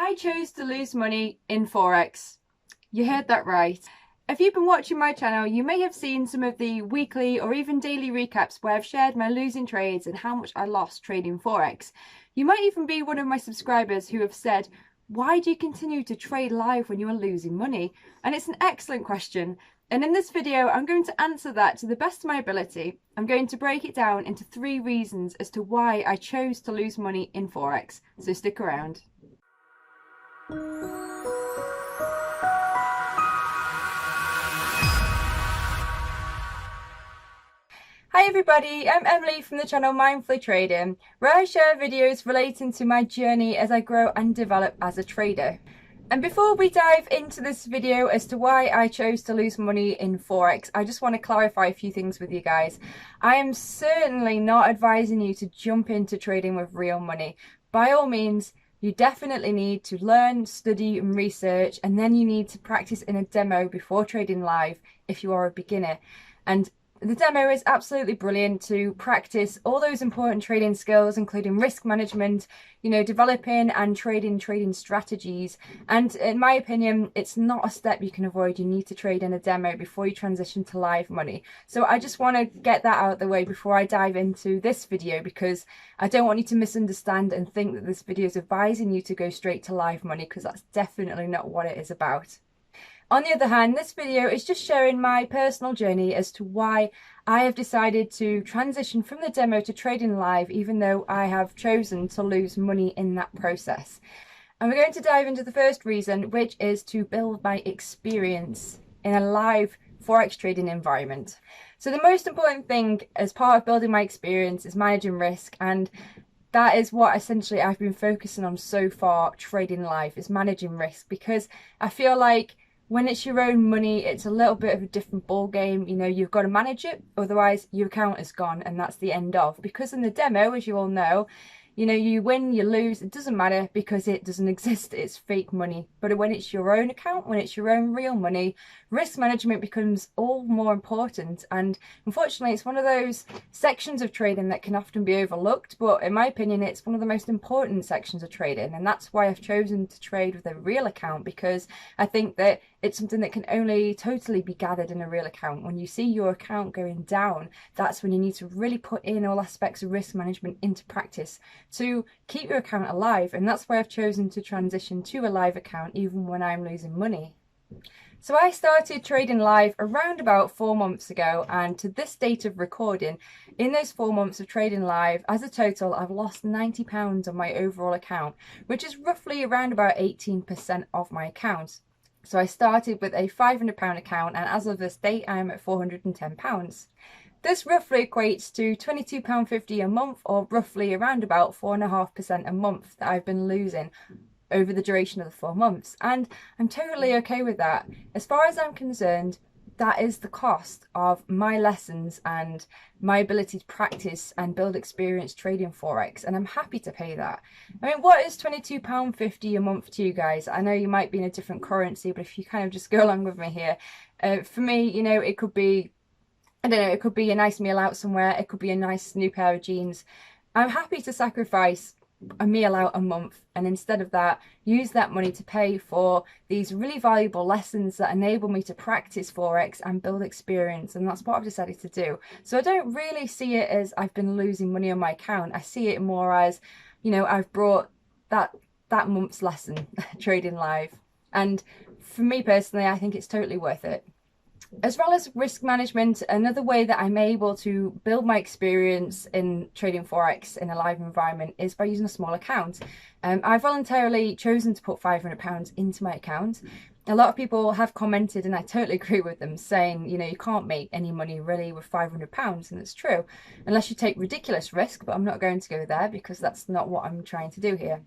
I chose to lose money in Forex. You heard that right. If you've been watching my channel, you may have seen some of the weekly or even daily recaps where I've shared my losing trades and how much I lost trading Forex. You might even be one of my subscribers who have said, why do you continue to trade live when you are losing money? And it's an excellent question. And in this video, I'm going to answer that to the best of my ability. I'm going to break it down into 3 reasons as to why I chose to lose money in Forex. So stick around. Hi everybody, I'm Emily from the channel Mindfully Trading, where I share videos relating to my journey as I grow and develop as a trader. And before we dive into this video as to why I chose to lose money in Forex, I just want to clarify a few things with you guys. I am certainly not advising you to jump into trading with real money. By all means, you definitely need to learn, study and research, and then you need to practice in a demo before trading live if you are a beginner. And the demo is absolutely brilliant to practice all those important trading skills, including risk management, developing and trading strategies. And in my opinion, it's not a step you can avoid. You need to trade in a demo before you transition to live money. So I just want to get that out of the way before I dive into this video, because I don't want you to misunderstand and think that this video is advising you to go straight to live money, because that's definitely not what it is about. On the other hand, this video is just sharing my personal journey as to why I have decided to transition from the demo to trading live, even though I have chosen to lose money in that process. And we're going to dive into the first reason, which is to build my experience in a live Forex trading environment. So the most important thing as part of building my experience is managing risk, and that is what essentially I've been focusing on so far trading live, is managing risk, because I feel like when it's your own money, it's a little bit of a different ball game. You've got to manage it, otherwise your account is gone and that's the end of. Because in the demo, as you all know, you win, you lose, it doesn't matter because it doesn't exist, it's fake money. But when it's your own account, when it's your own real money, risk management becomes all more important. And unfortunately, it's one of those sections of trading that can often be overlooked, but in my opinion, it's one of the most important sections of trading. And that's why I've chosen to trade with a real account, because I think that it's something that can only totally be gathered in a real account. When you see your account going down, that's when you need to really put in all aspects of risk management into practice to keep your account alive. And that's why I've chosen to transition to a live account even when I'm losing money. So I started trading live around about 4 months ago, and to this date of recording, in those 4 months of trading live, as a total, I've lost £90 on my overall account, which is roughly around about 18% of my account. So I started with a £500 account, and as of this date, I'm at £410. This roughly equates to £22.50 a month, or roughly around about 4.5% a month that I've been losing over the duration of the 4 months. And I'm totally okay with that. As far as I'm concerned, that is the cost of my lessons and my ability to practice and build experience trading Forex, and I'm happy to pay that. I mean, what is £22.50 a month to you guys? I know you might be in a different currency, but if you kind of just go along with me here, for me, it could be, I don't know, it could be a nice meal out somewhere, it could be a nice new pair of jeans. I'm happy to sacrifice a meal out a month, and instead of that, use that money to pay for these really valuable lessons that enable me to practice Forex and build experience. And that's what I've decided to do. So I don't really see it as I've been losing money on my account. I see it more as, I've brought that month's lesson trading live. And for me personally, I think it's totally worth it. As well as risk management, another way that I'm able to build my experience in trading Forex in a live environment is by using a small account. I voluntarily chosen to put £500 into my account. A lot of people have commented, and I totally agree with them, saying, you can't make any money really with £500, and it's true, unless you take ridiculous risk, but I'm not going to go there because that's not what I'm trying to do here.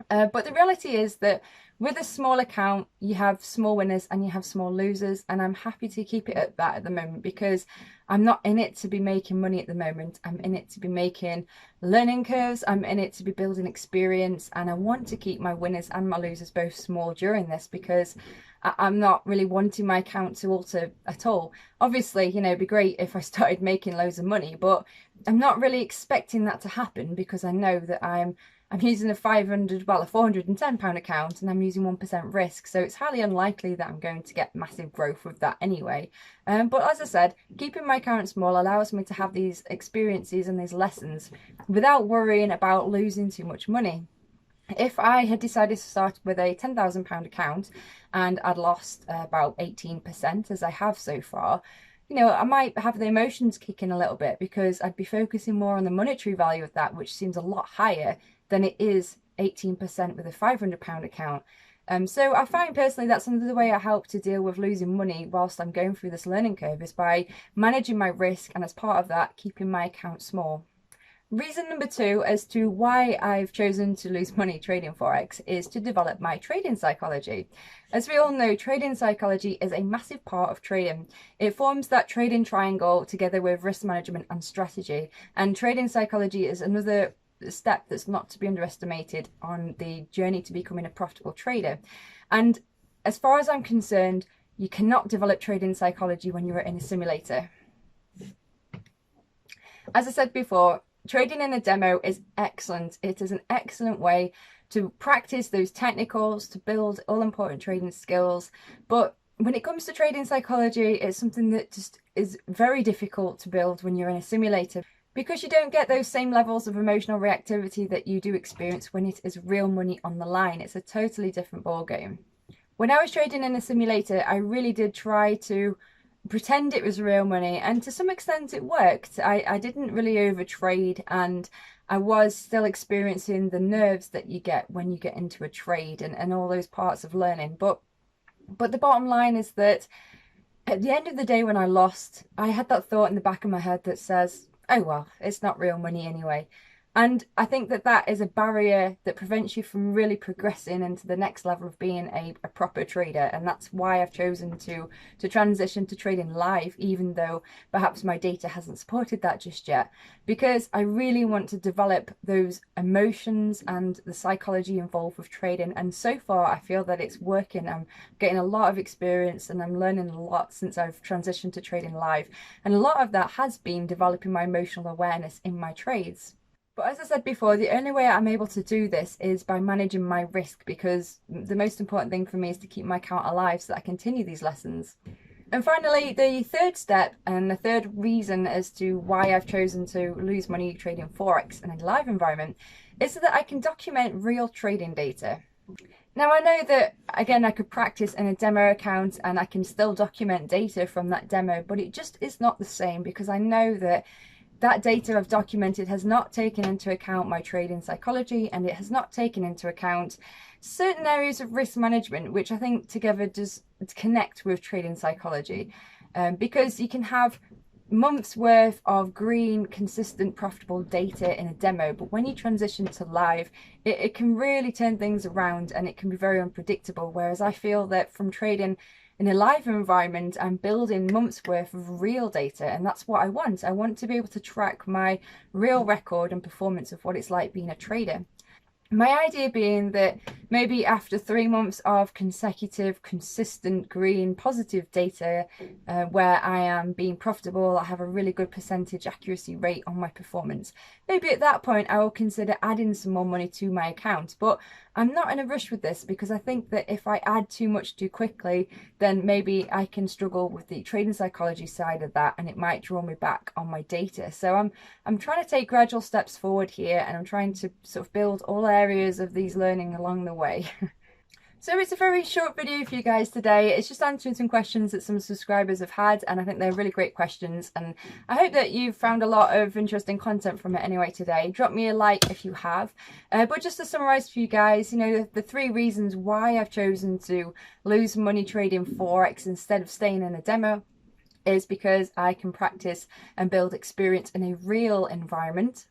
But the reality is that with a small account, you have small winners and you have small losers, and I'm happy to keep it at that at the moment, because I'm not in it to be making money at the moment. I'm in it to be making learning curves, I'm in it to be building experience, and I want to keep my winners and my losers both small during this, because I'm not really wanting my account to alter at all. Obviously, it'd be great if I started making loads of money, but I'm not really expecting that to happen, because I know that I'm I'm using a £410 account and I'm using 1% risk. So it's highly unlikely that I'm going to get massive growth with that anyway. But as I said, keeping my account small allows me to have these experiences and these lessons without worrying about losing too much money. If I had decided to start with a £10,000 account and I'd lost about 18%, as I have so far, you know, I might have the emotions kick in a little bit because I'd be focusing more on the monetary value of that, which seems a lot higher than it is 18% with a £500 account. So I find personally that's another way I help to deal with losing money whilst I'm going through this learning curve, is by managing my risk, and as part of that, keeping my account small. Reason number 2 as to why I've chosen to lose money trading Forex is to develop my trading psychology. As we all know, trading psychology is a massive part of trading. It forms that trading triangle together with risk management and strategy. And trading psychology is another step that's not to be underestimated on the journey to becoming a profitable trader. And as far as I'm concerned, you cannot develop trading psychology when you're in a simulator. As I said before, trading in a demo is excellent. It is an excellent way to practice those technicals, to build all important trading skills. But when it comes to trading psychology, it's something that just is very difficult to build when you're in a simulator, because you don't get those same levels of emotional reactivity that you do experience when it is real money on the line. It's a totally different ballgame. When I was trading in a simulator, I really did try to pretend it was real money, and to some extent it worked. I didn't really overtrade, and I was still experiencing the nerves that you get when you get into a trade and all those parts of learning. But the bottom line is that at the end of the day, when I lost, I had that thought in the back of my head that says, oh well, it's not real money anyway. And I think that that is a barrier that prevents you from really progressing into the next level of being a proper trader. And that's why I've chosen to transition to trading live, even though perhaps my data hasn't supported that just yet, because I really want to develop those emotions and the psychology involved with trading. And so far, I feel that it's working. I'm getting a lot of experience and I'm learning a lot since I've transitioned to trading live. And a lot of that has been developing my emotional awareness in my trades. But as I said before, the only way I'm able to do this is by managing my risk, because the most important thing for me is to keep my account alive so that I continue these lessons. And finally, the third step and the third reason as to why I've chosen to lose money trading Forex in a live environment is so that I can document real trading data. Now, I know that, again, I could practice in a demo account and I can still document data from that demo, but it just is not the same, because I know that that data I've documented has not taken into account my trading psychology, and it has not taken into account certain areas of risk management, which I think together does connect with trading psychology. Because you can have months worth of green, consistent, profitable data in a demo, but when you transition to live, it can really turn things around and it can be very unpredictable. Whereas I feel that from trading in a live environment, I'm building months worth of real data, and that's what I want. I want to be able to track my real record and performance of what it's like being a trader. My idea being that maybe after 3 months of consecutive, consistent, green, positive data where I am being profitable, I have a really good percentage accuracy rate on my performance. Maybe at that point I will consider adding some more money to my account, but I'm not in a rush with this, because I think that if I add too much too quickly, then maybe I can struggle with the trading psychology side of that and it might draw me back on my data. So I'm trying to take gradual steps forward here, and I'm trying to sort of build all areas of these learning along the way. So it's a very short video for you guys today. It's just answering some questions that some subscribers have had, and I think they're really great questions, and I hope that you've found a lot of interesting content from it anyway today. Drop me a like if you have. But just to summarise for you guys, you know, the 3 reasons why I've chosen to lose money trading Forex instead of staying in a demo is because I can practice and build experience in a real environment,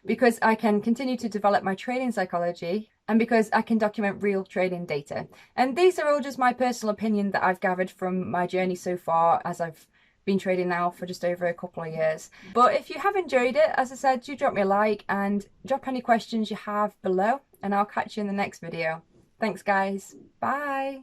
because I can continue to develop my trading psychology, and because I can document real trading data. And these are all just my personal opinion that I've gathered from my journey so far, as I've been trading now for just over a couple of years. But if you have enjoyed it, as I said, do drop me a like and drop any questions you have below, and I'll catch you in the next video. Thanks guys, bye.